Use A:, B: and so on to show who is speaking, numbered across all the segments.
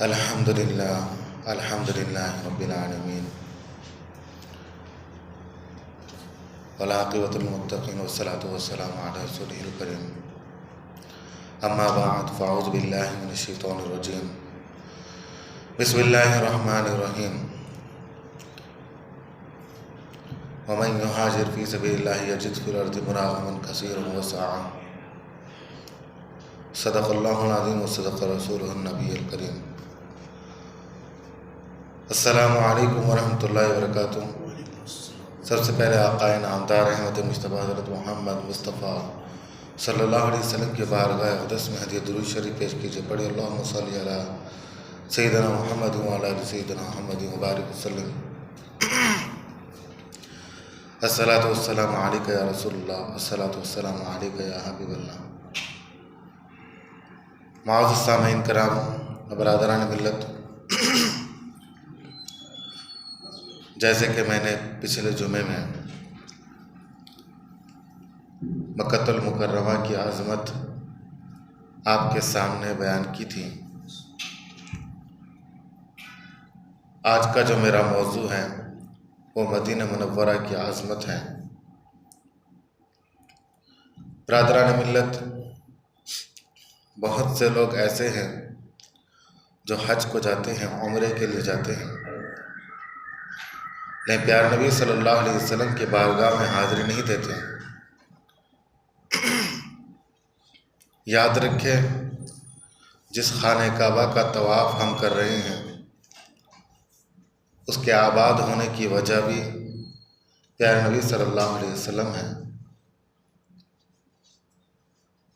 A: الحمدللہ رب العالمین والعاقبۃ للمتقین والصلاۃ والسلام علی رسولہ الکریم اما بعد فاعوذ باللہ من الشیطان الرجیم بسم اللہ الرحمن الرحیم ومن یہاجر فی سبیل اللہ یجد فی الارض مراغما کثیرا وسعا صدق اللہ العظیم وصدق رسولہ النبی الکریم۔ السلام علیکم ورحمۃ اللہ وبرکاتہ۔ سب سے پہلے آقائے نامدار رحمت مجتبیٰ حضرت محمد مصطفیٰ صلی اللہ علیہ وسلم کے بارگاہ اقدس میں ہدیہ درود شریف پیش کیجیے۔ پڑھی اللہم صلی علی سیدنا محمد وعلی آل سیدنا محمد وبارک وسلم۔ الصلاۃ والسلام علیک یا رسول اللہ، الصلاۃ والسلام علیک یا حبیب اللہ۔ معزز سامعین کرام، برادران ملت، جیسے کہ میں نے پچھلے جمعے میں مکۃ المکرمہ کی عظمت آپ کے سامنے بیان کی تھی، آج کا جو میرا موضوع ہے وہ مدینہ منورہ کی عظمت ہے۔ برادران ملت، بہت سے لوگ ایسے ہیں جو حج کو جاتے ہیں، عمرے کے لیے جاتے ہیں، لیکن پیارے نبی صلی اللہ علیہ وسلم کے بارگاہ میں حاضری نہیں دیتے۔ یاد رکھیں، جس خانہ کعبہ کا طواف ہم کر رہے ہیں اس کے آباد ہونے کی وجہ بھی پیارے نبی صلی اللہ علیہ وسلم ہے،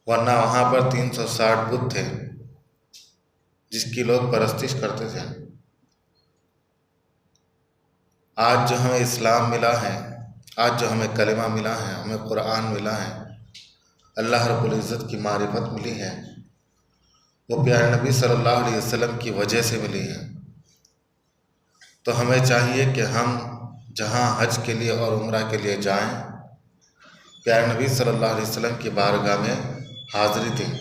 A: ورنہ وہاں پر 360 بت تھے جس کی لوگ پرستش کرتے تھے۔ آج جو ہمیں اسلام ملا ہے، آج جو ہمیں کلمہ ملا ہے، ہمیں قرآن ملا ہے، اللہ رب العزت کی معرفت ملی ہے، وہ پیارے نبی صلی اللہ علیہ وسلم کی وجہ سے ملی ہے۔ تو ہمیں چاہیے کہ ہم جہاں حج کے لیے اور عمرہ کے لیے جائیں، پیارے نبی صلی اللہ علیہ وسلم کی بارگاہ میں حاضری دیں۔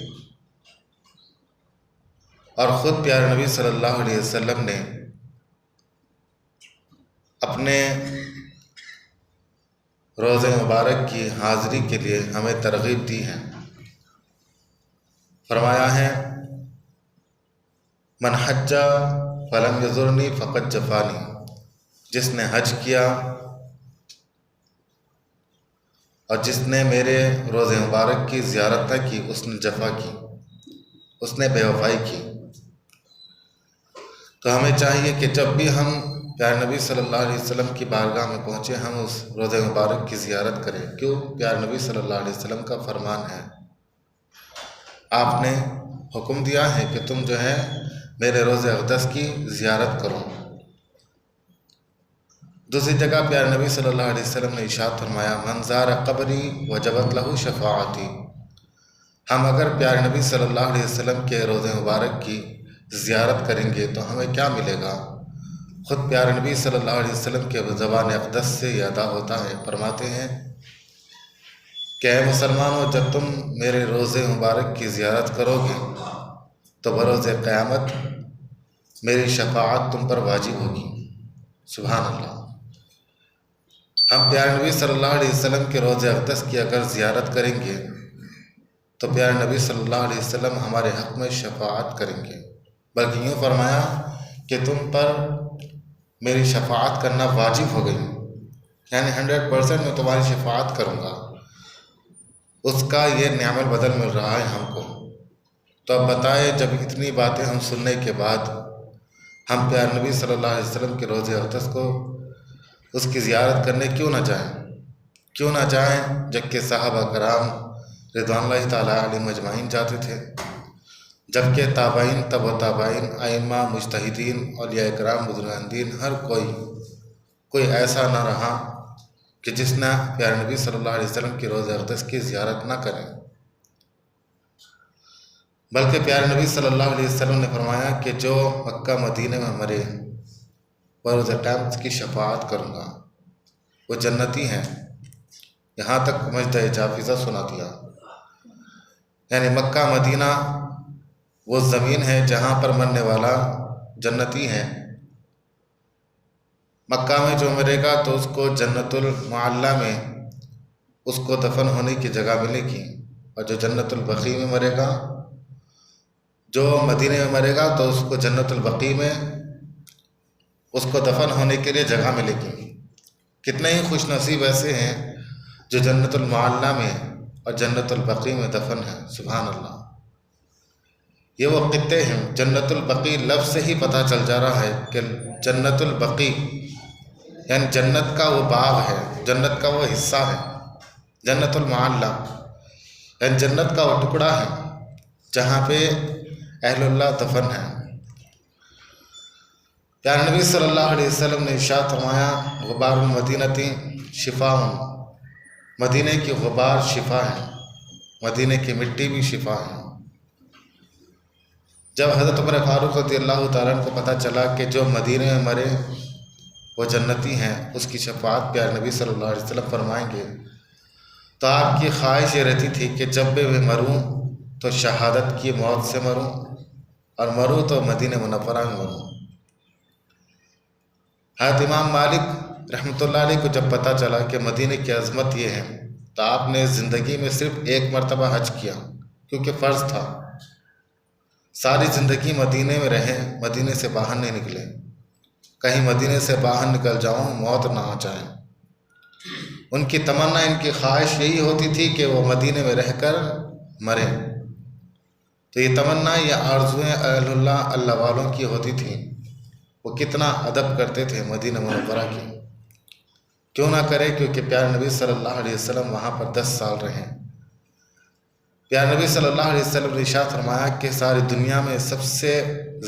A: اور خود پیارے نبی صلی اللہ علیہ وسلم نے اپنے روزہ مبارک کی حاضری کے لیے ہمیں ترغیب دی ہے۔ فرمایا ہے، من حج فلم یزرنی فقد جفانی، جس نے حج کیا اور جس نے میرے روزہ مبارک کی زیارت نہ کی اس نے جفا کی، اس نے بے وفائی کی۔ تو ہمیں چاہیے کہ جب بھی ہم پیارے نبی صلی اللہ علیہ وسلم کی بارگاہ میں پہنچے ہم اس روزہ مبارک کی زیارت کریں۔ کیوں؟ پیارے نبی صلی اللہ علیہ وسلم کا فرمان ہے، آپ نے حکم دیا ہے کہ تم جو ہے میرے روزہ اقدس کی زیارت کرو۔ دوسری جگہ پیارے نبی صلی اللہ علیہ وسلم نے ارشاد فرمایا، من زار قبری وجبت لہ شفاعتی۔ ہم اگر پیارے نبی صلی اللہ علیہ وسلم کے روزہ مبارک کی زیارت کریں گے تو ہمیں کیا ملے گا؟ خود پیارے نبی صلی اللہ علیہ وسلم کے زبان اقدس سے یہ ادا ہوتا ہے، فرماتے ہیں کہ اے مسلمانوں، جب تم میرے روزے مبارک کی زیارت کرو گے تو بروز قیامت میری شفاعت تم پر واجب ہوگی۔ سبحان اللہ۔ ہم پیارے نبی صلی اللہ علیہ وسلم کے روزے اقدس کی اگر زیارت کریں گے تو پیارے نبی صلی اللہ علیہ وسلم ہمارے حق میں شفاعت کریں گے، بلکہ یوں فرمایا کہ تم پر میری شفاعت کرنا واجب ہو گئی، یعنی 100% میں تمہاری شفاعت کروں گا۔ اس کا یہ نعم البدل مل رہا ہے ہم کو۔ تو اب بتائے، جب اتنی باتیں ہم سننے کے بعد ہم پیارے نبی صلی اللہ علیہ وسلم کے روزہ اقدس کو اس کی زیارت کرنے کیوں نہ جائیں؟ کیوں نہ جائیں جبکہ صحابہ کرام رضوان اللہ تعالیٰ علیہم اجمعین جاتے تھے، جبکہ تابعین، تبع تابعین، ائمہ، مجتہدین، اولیاء کرام، بزرگان دین، ہر کوئی ایسا نہ رہا کہ جس نے پیارے نبی صلی اللہ علیہ وسلم کی روزہ اقدس کی زیارت نہ کریں، بلکہ پیارے نبی صلی اللہ علیہ وسلم نے فرمایا کہ جو مکہ مدینہ میں مرے بروز قیامت کی شفاعت کروں گا، وہ جنتی ہیں۔ یہاں تک مجدہ جافزہ سنا دیا، یعنی مکہ مدینہ وہ زمین ہے جہاں پر مرنے والا جنتی ہیں، مکہ میں جو مرے گا تو اس کو جنت المعلیٰ میں اس کو دفن ہونے کی جگہ ملے گی، اور جو جنت البقیع میں مرے گا، جو مدینے میں مرے گا تو اس کو جنت البقیع میں اس کو دفن ہونے کے لیے جگہ ملے گی۔ کتنے ہی خوش نصیب ایسے ہیں جو جنت المعلیٰ میں اور جنت البقیع میں دفن ہیں۔ سبحان اللہ، یہ وہ خطے ہیں۔ جنت البقیع لفظ سے ہی پتہ چل جا رہا ہے کہ جنت البقیع یعنی جنت کا وہ باغ ہے، جنت کا وہ حصہ ہے۔ جنت المعلیٰ یعنی جنت کا وہ ٹکڑا ہے جہاں پہ اہل اللہ دفن ہیں۔ پیارے نبی صلی اللہ علیہ وسلم نے ارشاد فرمایا، غبار المدینۃ شفاء، مدینے کی غبار شفا ہے، مدینے کی مٹی بھی شفا ہے۔ جب حضرت عمر فاروق رضی اللہ تعالیٰ عنہ کو پتہ چلا کہ جو مدینے میں مرے وہ جنتی ہیں، اس کی شفاعت پیارے نبی صلی اللہ علیہ وسلم فرمائیں گے، تو آپ کی خواہش یہ رہتی تھی کہ جب بھی میں مروں تو شہادت کی موت سے مروں، اور مروں تو مدینہ منورہ میں مروں۔ حضرت امام مالک رحمۃ اللہ علیہ کو جب پتہ چلا کہ مدینہ کی عظمت یہ ہے، تو آپ نے زندگی میں صرف ایک مرتبہ حج کیا، کیونکہ فرض تھا۔ ساری زندگی مدینے میں رہیں، مدینے سے باہر نہیں نکلے، کہیں مدینے سے باہر نکل جاؤں موت نہ آ جائے۔ ان کی تمنا، ان کی خواہش یہی ہوتی تھی کہ وہ مدینے میں رہ کر مریں۔ تو یہ تمنا، یہ آرزویں اہل اللہ، اللہ والوں کی ہوتی تھیں۔ وہ کتنا ادب کرتے تھے مدینہ منورہ کی، کیوں نہ کرے، کیونکہ پیارے نبی صلی اللہ علیہ وسلم وہاں پر 10 سال رہے۔ پیارے نبی صلی اللہ علیہ وسلم نے ارشاد فرمایا کہ ساری دنیا میں سب سے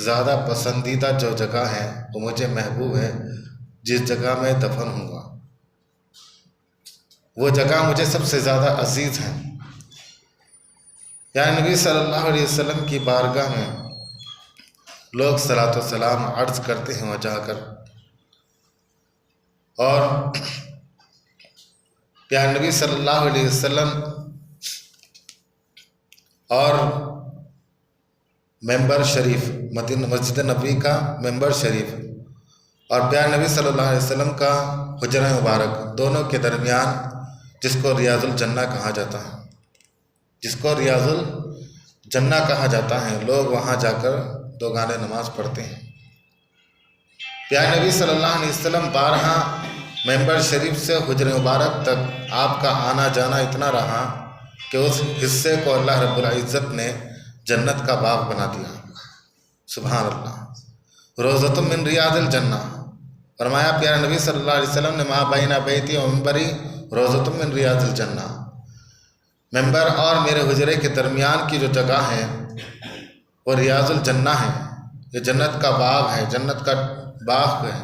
A: زیادہ پسندیدہ جو جگہ ہے وہ مجھے محبوب ہے، جس جگہ میں دفن ہوں گا وہ جگہ مجھے سب سے زیادہ عزیز ہے۔ پیارے نبی صلی اللہ علیہ وسلم کی بارگاہ میں لوگ صلاۃ و سلام عرض کرتے ہیں وہاں جا کر، اور پیارے نبی صلی اللہ علیہ وسلم اور ممبر شریف، مسجد نبوی کا ممبر شریف اور پیارے نبی صلی اللہ علیہ وسلم کا حجرہ مبارک، دونوں کے درمیان جس کو ریاض الجنہ کہا جاتا ہے، جس کو ریاض الجنہ کہا جاتا ہے، لوگ وہاں جا کر 2 گانے نماز پڑھتے ہیں۔ پیارے نبی صلی اللہ علیہ وسلم 12 ممبر شریف سے حجرہ مبارک تک آپ کا آنا جانا اتنا رہا کہ اس حصے کو اللہ رب العزت نے جنت کا باغ بنا دیا۔ سبحان اللہ، روضۃ من ریاض الجنہ، فرمایا پیارے نبی صلی اللہ علیہ وسلم نے، ما بین بیتی و منبری روضۃ من ریاض الجنہ، ممبر اور میرے حجرے کے درمیان کی جو جگہ ہے وہ ریاض الجنہ ہے، یہ جنت کا باغ ہے، جنت کا باغ ہے۔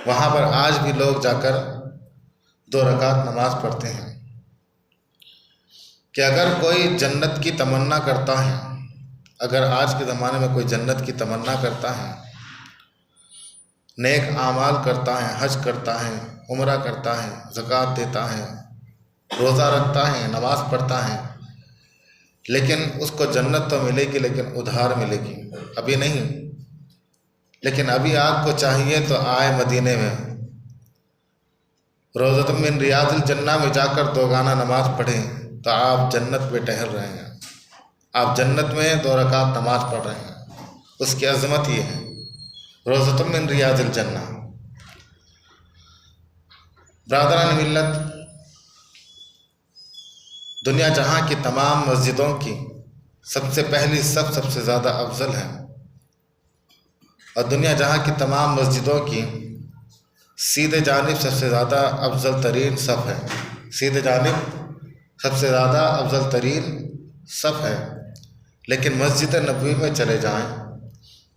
A: وہاں پر آج بھی لوگ جا کر 2 رکعت نماز پڑھتے ہیں۔ کہ اگر کوئی جنت کی تمنا کرتا ہے، اگر آج کے زمانے میں کوئی جنت کی تمنا کرتا ہے، نیک اعمال کرتا ہے، حج کرتا ہے، عمرہ کرتا ہے، زکوٰۃ دیتا ہے، روزہ رکھتا ہے، نماز پڑھتا ہے، لیکن اس کو جنت تو ملے گی لیکن ادھار ملے گی، ابھی نہیں۔ لیکن ابھی آپ کو چاہیے تو آئے مدینے میں، روضۃ من ریاض الجنہ میں جا کر 2 گانا نماز پڑھیں تو آپ جنت میں ٹہل رہے ہیں، آپ جنت میں 2 رکعت نماز پڑھ رہے ہیں۔ اس کی عظمت یہ ہے، روضۃ من ریاض الجنہ۔ برادران ملت، دنیا جہاں کی تمام مسجدوں کی سب سے پہلی سب سے زیادہ افضل ہے، اور دنیا جہاں کی تمام مسجدوں کی سیدھے جانب سب سے زیادہ افضل ترین صف ہے، سیدھے جانب سب سے زیادہ افضل ترین صف ہے، لیکن مسجد نبوی میں چلے جائیں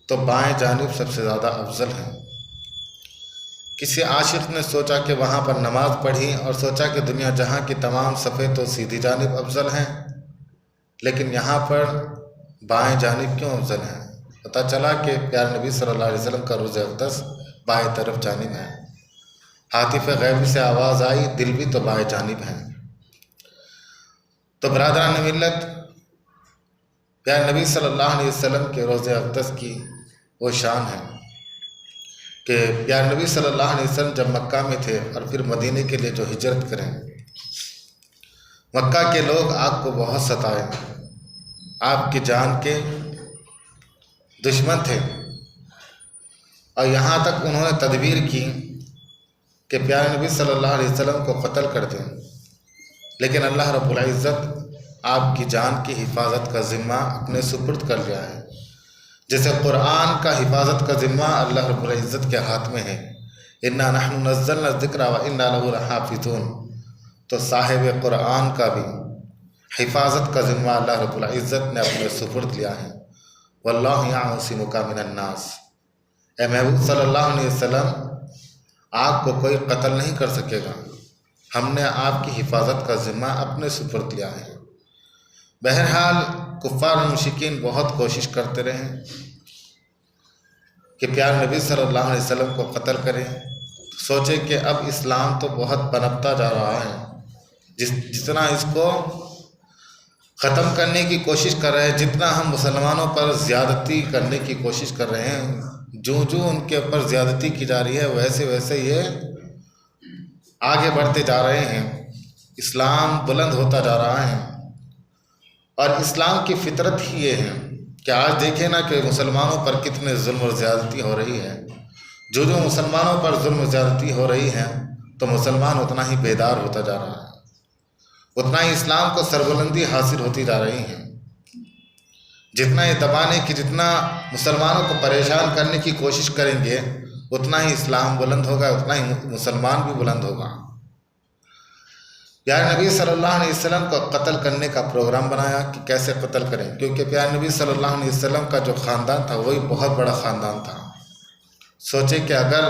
A: تو بائیں جانب سب سے زیادہ افضل ہے۔ کسی عاشق نے سوچا کہ وہاں پر نماز پڑھی اور سوچا کہ دنیا جہاں کی تمام صفیں تو سیدھی جانب افضل ہیں، لیکن یہاں پر بائیں جانب کیوں افضل ہیں؟ پتہ چلا کہ پیارے نبی صلی اللہ علیہ وسلم کا روضہ اقدس بائیں طرف جانب ہے۔ ہاتف غیبی سے آواز آئی، دل بھی تو بائیں جانب ہے۔ تو برادران ملت، پیارے نبی صلی اللہ علیہ وسلم کے روضہ اقدس کی وہ شان ہے کہ پیارے نبی صلی اللہ علیہ وسلم جب مکہ میں تھے اور پھر مدینے کے لیے جو ہجرت کریں، مکہ کے لوگ آپ کو بہت ستائے، آپ کی جان کے دشمن تھے، اور یہاں تک انہوں نے تدبیر کی کہ پیارے نبی صلی اللہ علیہ وسلم کو قتل کر دیں، لیکن اللہ رب العزت آپ کی جان کی حفاظت کا ذمہ اپنے سپرد کر لیا ہے۔ جیسے قرآن کا حفاظت کا ذمہ اللہ رب العزت کے ہاتھ میں ہے، انا نحن نزلنا الذکر وانا لہ لحافظون، تو صاحب قرآن کا بھی حفاظت کا ذمہ اللہ رب العزت نے اپنے سپرد لیا ہے۔ واللہ یعصمک من الناس، اے محبوب صلی اللہ علیہ وسلم، آپ کو کوئی قتل نہیں کر سکے گا، ہم نے آپ کی حفاظت کا ذمہ اپنے سپرد لیا ہے۔ بہرحال کفار و مشرکین بہت کوشش کرتے رہے کہ پیارے نبی صلی اللہ علیہ وسلم کو قتل کریں، سوچے کہ اب اسلام تو بہت پنپتا جا رہا ہے، جتنا اس کو ختم کرنے کی کوشش کر رہے ہیں، جتنا ہم مسلمانوں پر زیادتی کرنے کی کوشش کر رہے ہیں، جو ان کے اوپر زیادتی کی جا رہی ہے ویسے ویسے یہ آگے بڑھتے جا رہے ہیں، اسلام بلند ہوتا جا رہا ہے۔ اور اسلام کی فطرت ہی یہ ہے کہ آج دیکھیں نا کہ مسلمانوں پر کتنے ظلم و زیادتی ہو رہی ہے، جو مسلمانوں پر ظلم و زیادتی ہو رہی ہے تو مسلمان اتنا ہی بیدار ہوتا جا رہا ہے، اتنا ہی اسلام کو سربلندی حاصل ہوتی جا رہی ہے۔ جتنا یہ دبانے کی، جتنا مسلمانوں کو پریشان کرنے کی کوشش کریں گے، اتنا ہی اسلام بلند ہوگا، اتنا ہی مسلمان بھی بلند ہوگا۔ پیارے نبی صلی اللہ علیہ وسلم کو قتل کرنے کا پروگرام بنایا کہ کیسے قتل کریں، کیونکہ پیارے نبی صلی اللہ علیہ وسلم کا جو خاندان تھا وہی بہت بڑا خاندان تھا۔ سوچے کہ اگر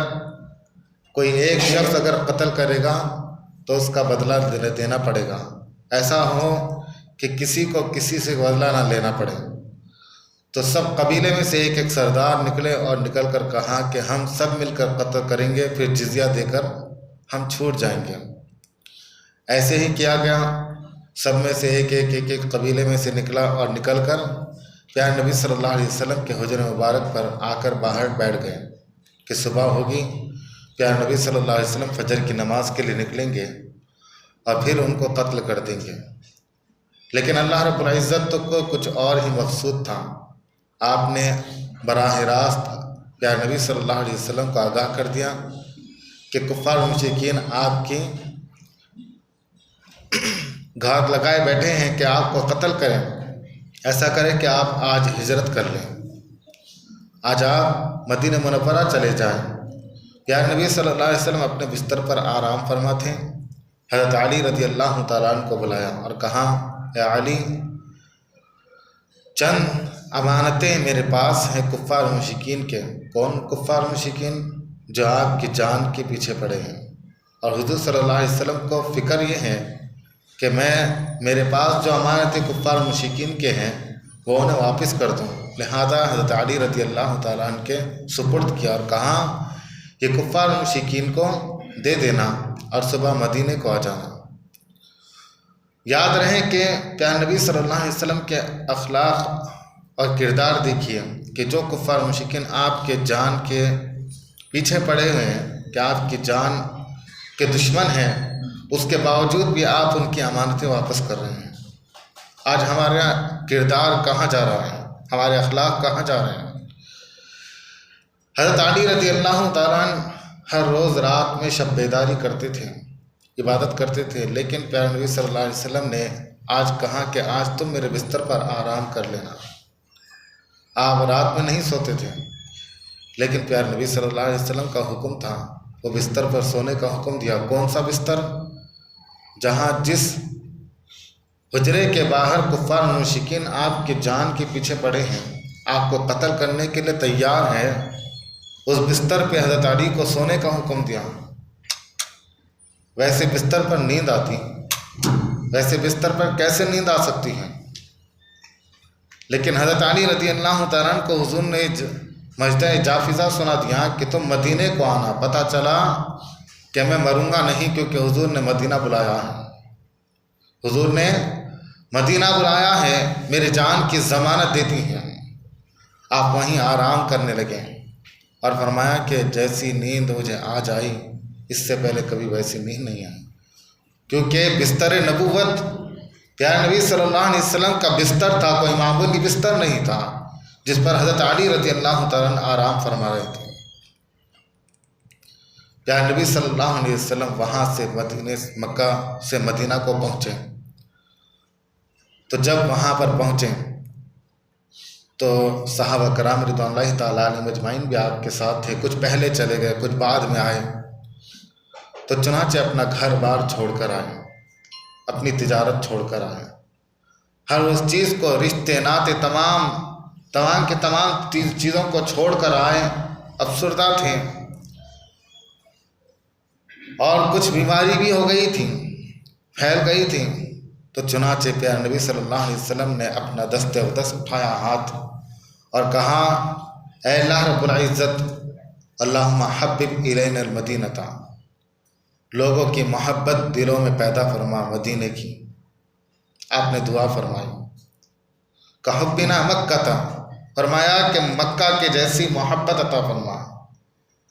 A: کوئی ایک شخص اگر قتل کرے گا تو اس کا بدلہ دینا پڑے گا، ایسا ہو کہ کسی کو کسی سے بدلہ نہ لینا پڑے۔ تو سب قبیلے میں سے ایک ایک سردار نکلے اور نکل کر کہا کہ ہم سب مل کر قتل کریں گے، پھر جزیہ دے کر ہم چھوٹ جائیں گے۔ ایسے ہی کیا گیا، سب میں سے ایک قبیلے میں سے نکلا اور نکل کر پیارے نبی صلی اللہ علیہ وسلم کے حجر مبارک پر آ کر باہر بیٹھ گئے کہ صبح ہوگی، پیارے نبی صلی اللہ علیہ وسلم فجر کی نماز کے لیے نکلیں گے اور پھر ان کو قتل کر دیں گے۔ لیکن اللہ رب العزت تو کو کچھ اور ہی مقصود تھا، آپ نے براہ راست پیارے نبی صلی اللہ علیہ وسلم کو آگاہ کر دیا کہ کفار و مشرکین آپ کی گھات لگائے بیٹھے ہیں کہ آپ کو قتل کریں، ایسا کریں کہ آپ آج ہجرت کر لیں، آج آپ مدینہ منورہ چلے جائیں۔ پیارے نبی صلی اللہ علیہ وسلم اپنے بستر پر آرام فرما تھے، حضرت علی رضی اللہ تعالیٰ عنہ کو بلایا اور کہا، اے علی، چند امانتیں میرے پاس ہیں کفار و مشرکین کے۔ کون کفار و مشرکین؟ جو آپ کی جان کے پیچھے پڑے ہیں، اور حضور صلی اللہ علیہ وسلم کو فکر یہ ہے کہ میرے پاس جو امانتیں کفار و مشرکین کے ہیں وہ انہیں واپس کر دوں، لہذا حضرت علی رضی اللہ تعالیٰ عنہ کے سپرد کیا اور کہا یہ کفار و مشرکین کو دے دینا اور صبح مدینے کو آ جانا۔ یاد رہے کہ پیارے نبی صلی اللہ علیہ وسلم کے اخلاق اور کردار دیکھیے کہ جو کفار و مشرکین آپ کے جان کے پیچھے پڑے ہوئے ہیں، کہ آپ کی جان کے دشمن ہیں، اس کے باوجود بھی آپ ان کی امانتیں واپس کر رہے ہیں۔ آج ہمارا کردار کہاں جا رہا ہے، ہمارے اخلاق کہاں جا رہے ہیں؟ حضرت علی رضی اللہ تعالیٰ عنہ ہر روز رات میں شب بیداری کرتے تھے، عبادت کرتے تھے، لیکن پیارے نبی صلی اللہ علیہ وسلم نے آج کہا کہ آج تم میرے بستر پر آرام کر لینا۔ آپ رات میں نہیں سوتے تھے، لیکن پیارے نبی صلی اللہ علیہ وسلم کا حکم تھا، وہ بستر پر سونے کا حکم دیا۔ کون سا بستر؟ جہاں جس حجرے کے باہر کفار و مشرکین آپ کے جان کے پیچھے پڑے ہیں، آپ کو قتل کرنے کے لیے تیار ہے، اس بستر پہ حضرت علی کو سونے کا حکم دیا۔ ویسے بستر پر نیند آتی، ویسے بستر پر کیسے نیند آ سکتی ہے؟ لیکن حضرت علی رضی اللہ تعالیٰ عنہ کو حضور نے مجدہ جافزہ سنا دیا کہ تم مدینے کو آنا۔ پتہ چلا کہ میں مروں گا نہیں، کیونکہ حضور نے مدینہ بلایا ہے، حضور نے مدینہ بلایا ہے، میرے جان کی ضمانت دیتی ہیں۔ آپ وہیں آرام کرنے لگے اور فرمایا کہ جیسی نیند مجھے آج آئی اس سے پہلے کبھی ویسی نیند نہیں آئی، کیونکہ بستر نبوت پیارے نبی صلی اللہ علیہ وسلم کا بستر تھا، کوئی معمولی بستر نہیں تھا جس پر حضرت علی رضی اللہ تعالیٰ عنہ آرام فرما رہے تھے۔ پیارے نبی صلی اللہ علیہ وسلم وہاں سے مکہ سے مدینہ کو پہنچے، تو جب وہاں پر پہنچے تو صحابہ کرام رضوان اللہ تعالیٰ علیہم اجمعین بھی آپ کے ساتھ تھے، کچھ پہلے چلے گئے، کچھ بعد میں آئے، تو چنانچہ اپنا گھر بار چھوڑ کر آئے، اپنی تجارت چھوڑ کر آئے، ہر اس چیز کو، رشتے ناطے تمام کے تمام چیزوں کو چھوڑ کر آئے، افسردہ تھے اور کچھ بیماری بھی ہو گئی تھی، پھیل گئی تھی، تو چنانچہ پیارے نبی صلی اللہ علیہ وسلم نے اپنا دست اقدس اٹھایا ہاتھ اور کہا، اے اللہ رب العزت، اللہم حبب الینا المدینۃ، لوگوں کی محبت دلوں میں پیدا فرما مدینے کی۔ آپ نے دعا فرمائی، کحبنا مکہ تھا، فرمایا کہ مکہ کے جیسی محبت عطا فرما،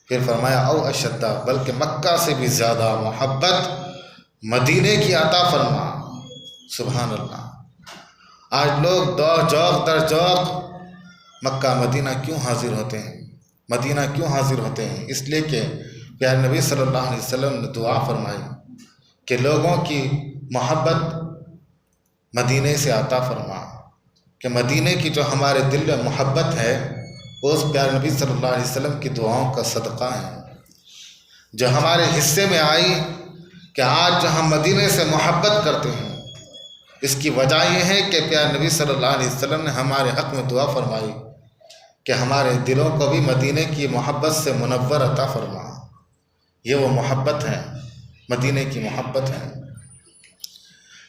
A: پھر فرمایا او اشدہ، بلکہ مکہ سے بھی زیادہ محبت مدینے کی عطا فرما۔ سبحان اللہ۔ آج لوگ ذوق در ذوق مکہ مدینہ کیوں حاضر ہوتے ہیں، مدینہ کیوں حاضر ہوتے ہیں؟ اس لیے کہ پیارے نبی صلی اللہ علیہ وسلم نے دعا فرمائی کہ لوگوں کی محبت مدینے سے عطا فرما، کہ مدینے کی جو ہمارے دل میں محبت ہے وہ اس پیارے نبی صلی اللہ علیہ وسلم کی دعاؤں کا صدقہ ہے، جو ہمارے حصے میں آئی کہ آج جو ہم مدینے سے محبت کرتے ہیں، اس کی وجہ یہ ہے کہ پیارے نبی صلی اللہ علیہ وسلم نے ہمارے حق میں دعا فرمائی کہ ہمارے دلوں کو بھی مدینے کی محبت سے منور عطا فرما۔ یہ وہ محبت ہے، مدینے کی محبت ہے۔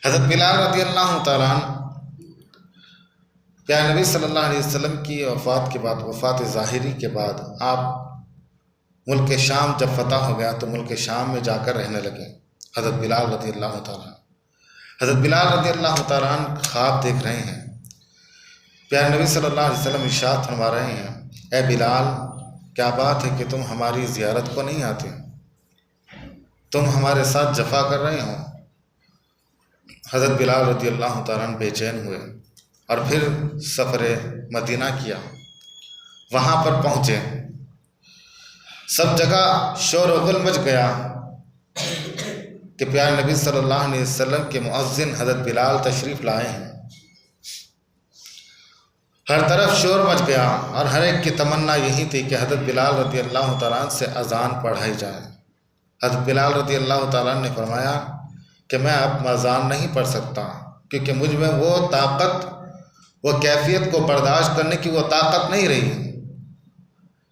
A: حضرت بلال رضی اللہ تعالیٰ عنہ پیارے نبی صلی اللہ علیہ وسلم کی وفات کے بعد، وفات ظاہری کے بعد، آپ ملک شام جب فتح ہو گیا تو ملک شام میں جا کر رہنے لگے۔ حضرت بلال رضی اللہ تعالیٰ عنہ، حضرت بلال رضی اللہ تعالیٰ عنہ خواب دیکھ رہے ہیں، پیارے نبی صلی اللہ علیہ وسلم ارشاد فرما رہے ہیں، اے بلال، کیا بات ہے کہ تم ہماری زیارت کو نہیں آتے، تم ہمارے ساتھ جفا کر رہے ہو۔ حضرت بلال رضی اللہ تعالیٰ عنہ بے چین ہوئے اور پھر سفر مدینہ کیا، وہاں پر پہنچے، سب جگہ شور و غل مچ گیا کہ پیارے نبی صلی اللہ علیہ وسلم کے مؤذن حضرت بلال تشریف لائے ہیں۔ ہر طرف شور مچ گیا اور ہر ایک کی تمنا یہی تھی کہ حضرت بلال رضی اللہ تعالیٰ عنہ سے اذان پڑھائی جائے۔ حضرت بلال رضی اللہ تعالیٰ عنہ نے فرمایا کہ میں اب اذان نہیں پڑھ سکتا، کیونکہ مجھ میں وہ طاقت، وہ کیفیت کو برداشت کرنے کی وہ طاقت نہیں رہی،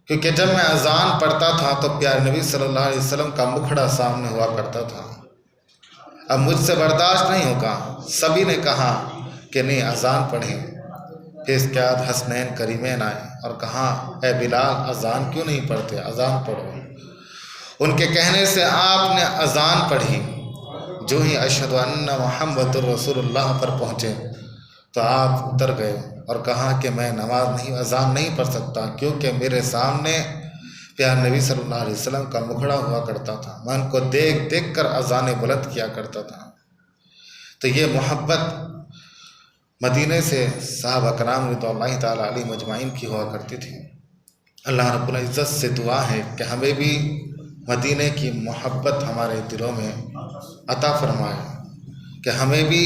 A: کیونکہ جب میں اذان پڑھتا تھا تو پیارے نبی صلی اللہ علیہ وسلم کا مکھڑا سامنے ہوا کرتا تھا، اب مجھ سے برداشت نہیں ہوگا۔ سبھی نے کہا کہ نہیں، اذان پڑھیں۔ پھر اس کے بعد حسنین کریمین آئے اور کہا، اے بلال، اذان کیوں نہیں پڑھتے، اذان پڑھو۔ ان کے کہنے سے آپ نے اذان پڑھی۔ جو ہی اشہد ان محمد رسول اللہ پر پہنچے تو آپ اتر گئے اور کہا کہ میں نماز نہیں، اذان نہیں پڑھ سکتا، کیونکہ میرے سامنے پیارے نبی صلی اللہ علیہ وسلم کا مکھڑا ہوا کرتا تھا، میں ان کو دیکھ دیکھ کر اذانیں بلند کیا کرتا تھا۔ تو یہ محبت مدینے سے صحابہ کرام رضوان اللہ تعالیٰ علیہم اجمعین کی ہوا کرتی تھی۔ اللہ رب العزت سے دعا ہے کہ ہمیں بھی مدینے کی محبت ہمارے دلوں میں عطا فرمائے، کہ ہمیں بھی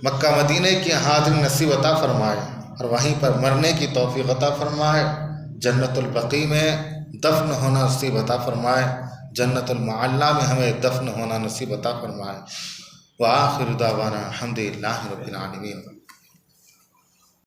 A: مکہ مدینے کی حاضری نصیب عطا فرمائے اور وہیں پر مرنے کی توفیق عطا فرمائے، جنت البقیع میں دفن ہونا نصیب عطا فرمائے، جنت المعلیٰ میں ہمیں دفن ہونا نصیب عطا فرمائے۔ وآخر دعوانا الحمد للہ رب العالمین۔